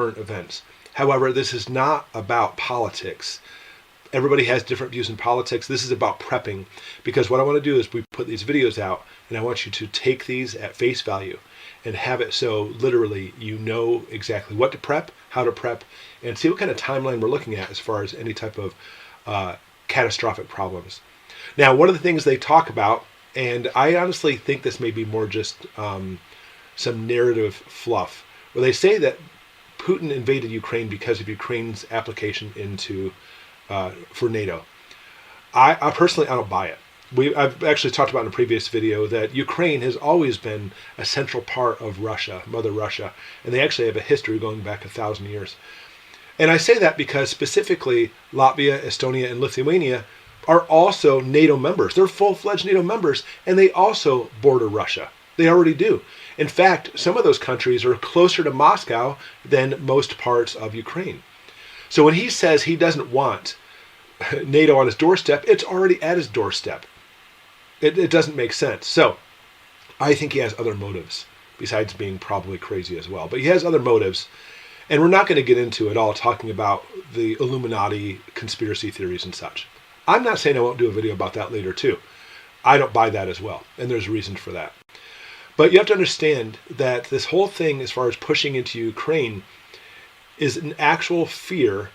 current events. However, this is not about politics. Everybody has different views in politics. This is about prepping, because what I want to do is we put these videos out, and I want you to take these at face value and have it so literally you know exactly what to prep, how to prep, and see what kind of timeline we're looking at as far as any type of catastrophic problems. Now, one of the things they talk about, and I honestly think this may be more just some narrative fluff, where they say that Putin invaded Ukraine because of Ukraine's application into for NATO. I personally, I don't buy it. I've actually talked about in a previous video that Ukraine has always been a central part of Russia, Mother Russia, and they actually have a history going back 1,000 years. And I say that because specifically Latvia, Estonia, and Lithuania are also NATO members. They're full-fledged NATO members, and they also border Russia. They already do. In fact, some of those countries are closer to Moscow than most parts of Ukraine. So when he says he doesn't want NATO on his doorstep, it's already at his doorstep. It doesn't make sense. So I think he has other motives, besides being probably crazy as well. But he has other motives, and we're not going to get into it all talking about the Illuminati conspiracy theories and such. I'm not saying I won't do a video about that later too. I don't buy that as well, and there's reasons for that. But you have to understand that this whole thing, as far as pushing into Ukraine, is an actual fear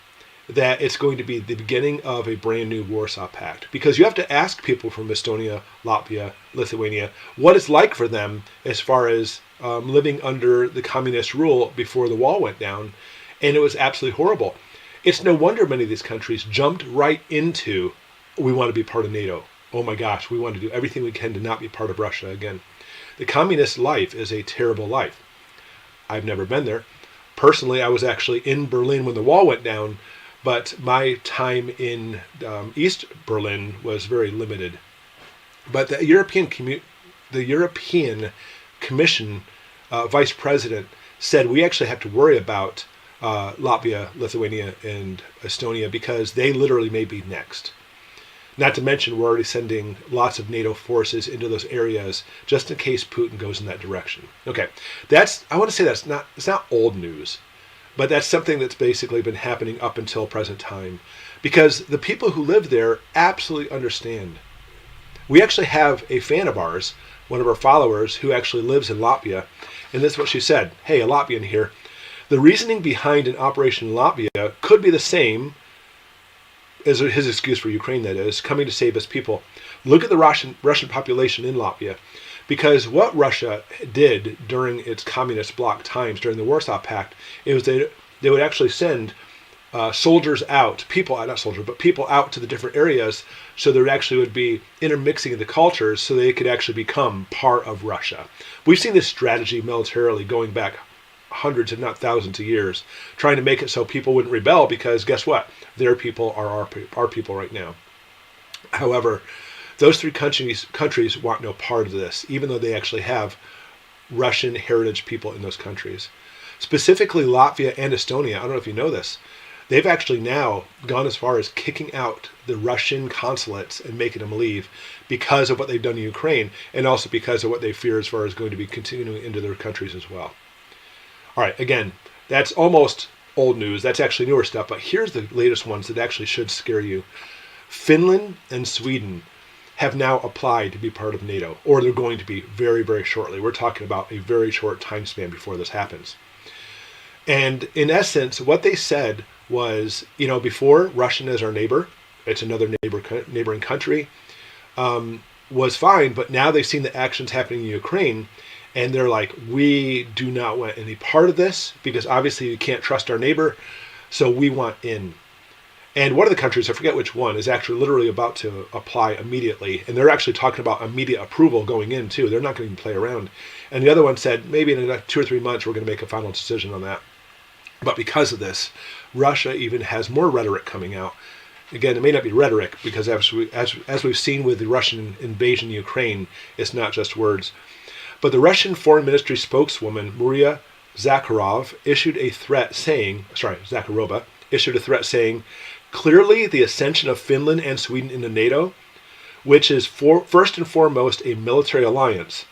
that it's going to be the beginning of a brand new Warsaw Pact. Because you have to ask people from Estonia, Latvia, Lithuania, what it's like for them as far as living under the communist rule before the wall went down. And it was absolutely horrible. It's no wonder many of these countries jumped right into, we want to be part of NATO. Oh my gosh, we want to do everything we can to not be part of Russia again. The communist life is a terrible life. I've never been there. Personally, I was actually in Berlin when the wall went down, but my time in East Berlin was very limited. But the European Commission vice president said we actually have to worry about Latvia, Lithuania, and Estonia because they literally may be next. Not to mention we're already sending lots of NATO forces into those areas just in case Putin goes in that direction. Okay, I want to say it's not old news. But that's something that's basically been happening up until present time, because the people who live there absolutely understand. We actually have a fan of ours, one of our followers, who actually lives in Latvia, and this is what she said. Hey, a Latvian here. The reasoning behind an operation in Latvia could be the same as his excuse for Ukraine, that is, coming to save his people. Look at the Russian population in Latvia. Because what Russia did during its communist bloc times, during the Warsaw Pact, is they would actually send soldiers out, people out to the different areas, so there actually would be intermixing of the cultures so they could actually become part of Russia. We've seen this strategy militarily going back hundreds, if not thousands of years, trying to make it so people wouldn't rebel because guess what? Their people are our people right now. However, those three countries want no part of this, even though they actually have Russian heritage people in those countries. Specifically Latvia and Estonia, I don't know if you know this, they've actually now gone as far as kicking out the Russian consulates and making them leave because of what they've done in Ukraine, and also because of what they fear as far as going to be continuing into their countries as well. All right, again, that's almost old news. That's actually newer stuff, but here's the latest ones that actually should scare you. Finland and Sweden have now applied to be part of NATO, or they're going to be very, very shortly. We're talking about a very short time span before this happens. And in essence, what they said was, before Russia as our neighbor, it's another neighboring country, was fine, but now they've seen the actions happening in Ukraine, and they're like, we do not want any part of this, because obviously you can't trust our neighbor, so we want in. And one of the countries, I forget which one, is actually literally about to apply immediately. And they're actually talking about immediate approval going in, too. They're not going to even play around. And the other one said, maybe in the next 2 or 3 months, we're going to make a final decision on that. But because of this, Russia even has more rhetoric coming out. Again, it may not be rhetoric, because as we've seen with the Russian invasion of Ukraine, it's not just words. But the Russian Foreign Ministry spokeswoman, Maria Zakharova, issued a threat saying, clearly, the ascension of Finland and Sweden into NATO, which is first and foremost a military alliance,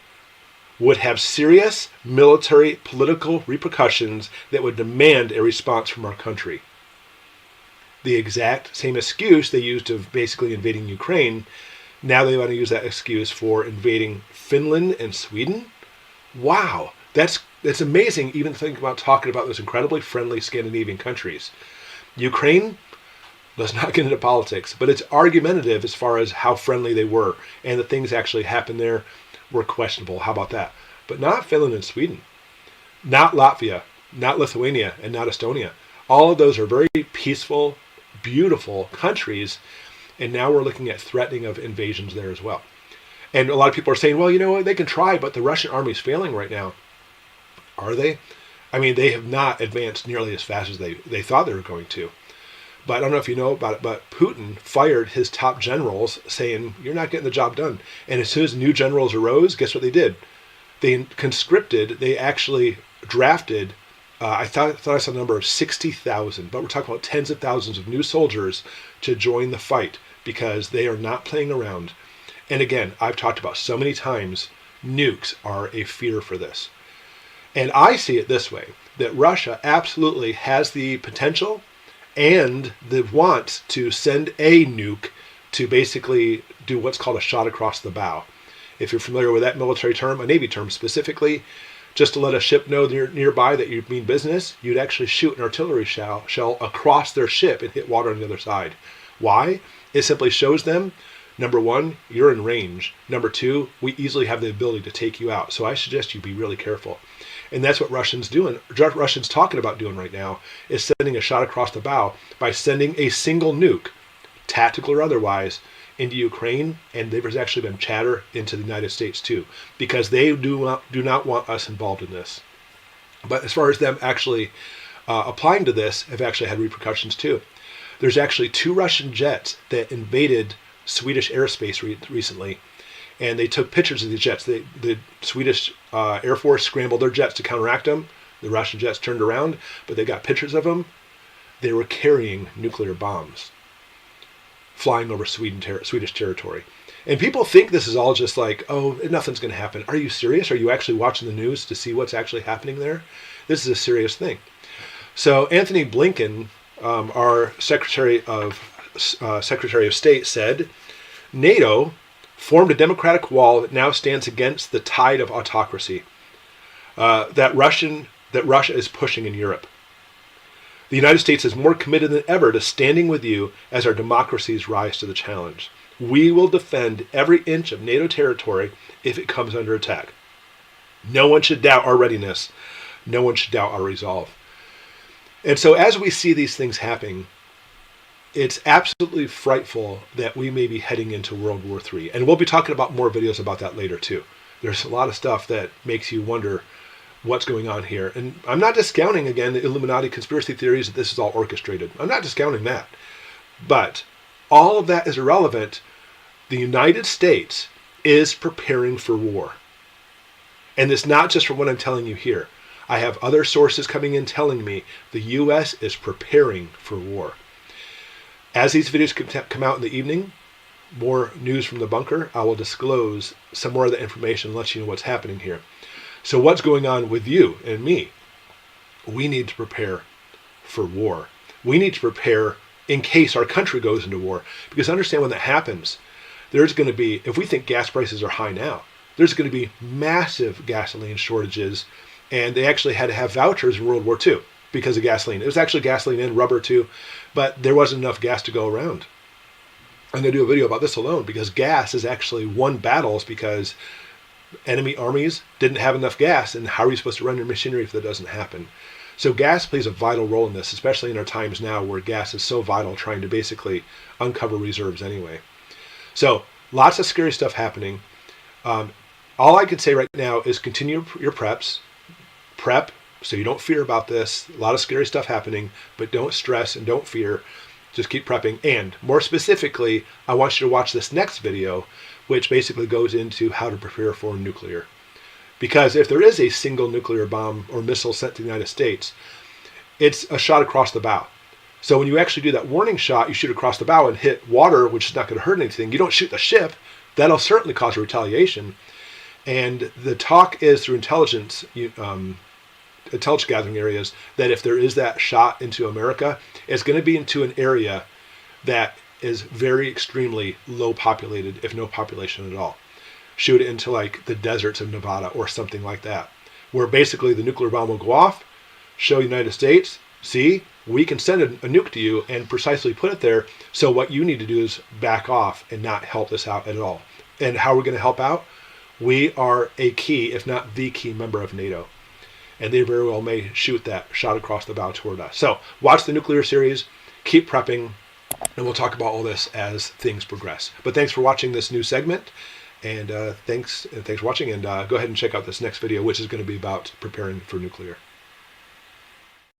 would have serious military political repercussions that would demand a response from our country. The exact same excuse they used of basically invading Ukraine, now they want to use that excuse for invading Finland and Sweden. Wow, that's amazing, even think about talking about those incredibly friendly Scandinavian countries. Ukraine, let's not get into politics, but it's argumentative as far as how friendly they were, and the things actually happened there were questionable. How about that? But not Finland and Sweden, not Latvia, not Lithuania, and not Estonia. All of those are very peaceful, beautiful countries, and now we're looking at threatening of invasions there as well. And a lot of people are saying, well, you know what, they can try, but the Russian army is failing right now. Are they? I mean, they have not advanced nearly as fast as they thought they were going to. But I don't know if you know about it, but Putin fired his top generals saying, you're not getting the job done. And as soon as new generals arose, guess what they did? They conscripted, they actually drafted, I thought I saw a number of 60,000, but we're talking about tens of thousands of new soldiers to join the fight because they are not playing around. And again, I've talked about so many times, nukes are a fear for this. And I see it this way, that Russia absolutely has the potential and the want to send a nuke to basically do what's called a shot across the bow. If you're familiar with that military term, a Navy term specifically, just to let a ship know nearby that you mean business, you'd actually shoot an artillery shell across their ship and hit water on the other side. Why? It simply shows them, number one, you're in range. Number two, we easily have the ability to take you out. So I suggest you be really careful. And that's what Russians talking about doing right now, is sending a shot across the bow by sending a single nuke, tactical or otherwise, into Ukraine. And there's actually been chatter into the United States too, because they do not want us involved in this. But as far as them actually applying to this, have actually had repercussions too. There's actually 2 Russian jets that invaded Swedish airspace recently. And they took pictures of these jets. The Swedish Air Force scrambled their jets to counteract them. The Russian jets turned around, but they got pictures of them. They were carrying nuclear bombs, flying over Swedish territory. And people think this is all just like, oh, nothing's going to happen. Are you serious? Are you actually watching the news to see what's actually happening there? This is a serious thing. So Anthony Blinken, our Secretary of State, said, NATO formed a democratic wall that now stands against the tide of autocracy that Russia is pushing in Europe. The United States is more committed than ever to standing with you as our democracies rise to the challenge. We will defend every inch of NATO territory if it comes under attack. No one should doubt our readiness. No one should doubt our resolve. And so as we see these things happening, it's absolutely frightful that we may be heading into World War III. And we'll be talking about more videos about that later too. There's a lot of stuff that makes you wonder what's going on here. And I'm not discounting, again, the Illuminati conspiracy theories that this is all orchestrated. I'm not discounting that. But all of that is irrelevant. The United States is preparing for war. And it's not just from what I'm telling you here. I have other sources coming in telling me the U.S. is preparing for war. As these videos come out in the evening, more news from the bunker, I will disclose some more of the information and let you know what's happening here. So what's going on with you and me? We need to prepare for war. We need to prepare in case our country goes into war. Because understand, when that happens, there's going to be, if we think gas prices are high now, there's going to be massive gasoline shortages. And they actually had to have vouchers in World War II because of gasoline. It was actually gasoline and rubber too, but there wasn't enough gas to go around. I'm going to do a video about this alone because gas is actually won battles because enemy armies didn't have enough gas, and how are you supposed to run your machinery if that doesn't happen? So gas plays a vital role in this, especially in our times now where gas is so vital, trying to basically uncover reserves anyway. So lots of scary stuff happening. All I can say right now is continue your preps. Prep so you don't fear about this. A lot of scary stuff happening, but don't stress and don't fear. Just keep prepping. And more specifically, I want you to watch this next video, which basically goes into how to prepare for nuclear. Because if there is a single nuclear bomb or missile sent to the United States, it's a shot across the bow. So when you actually do that warning shot, you shoot across the bow and hit water, which is not going to hurt anything. You don't shoot the ship. That'll certainly cause a retaliation. And the talk is through intelligence gathering areas that if there is that shot into America, it's going to be into an area that is very extremely low populated, if no population at all. Shoot it into like the deserts of Nevada or something like that, where basically the nuclear bomb will go off, show the United States, see, we can send a nuke to you and precisely put it there. So what you need to do is back off and not help this out at all. And how are we going to help out? We are a key, if not the key member of NATO. And they very well may shoot that shot across the bow toward us. So watch the nuclear series, keep prepping, and we'll talk about all this as things progress. But thanks for watching this new segment, and thanks for watching. And go ahead and check out this next video, which is going to be about preparing for nuclear.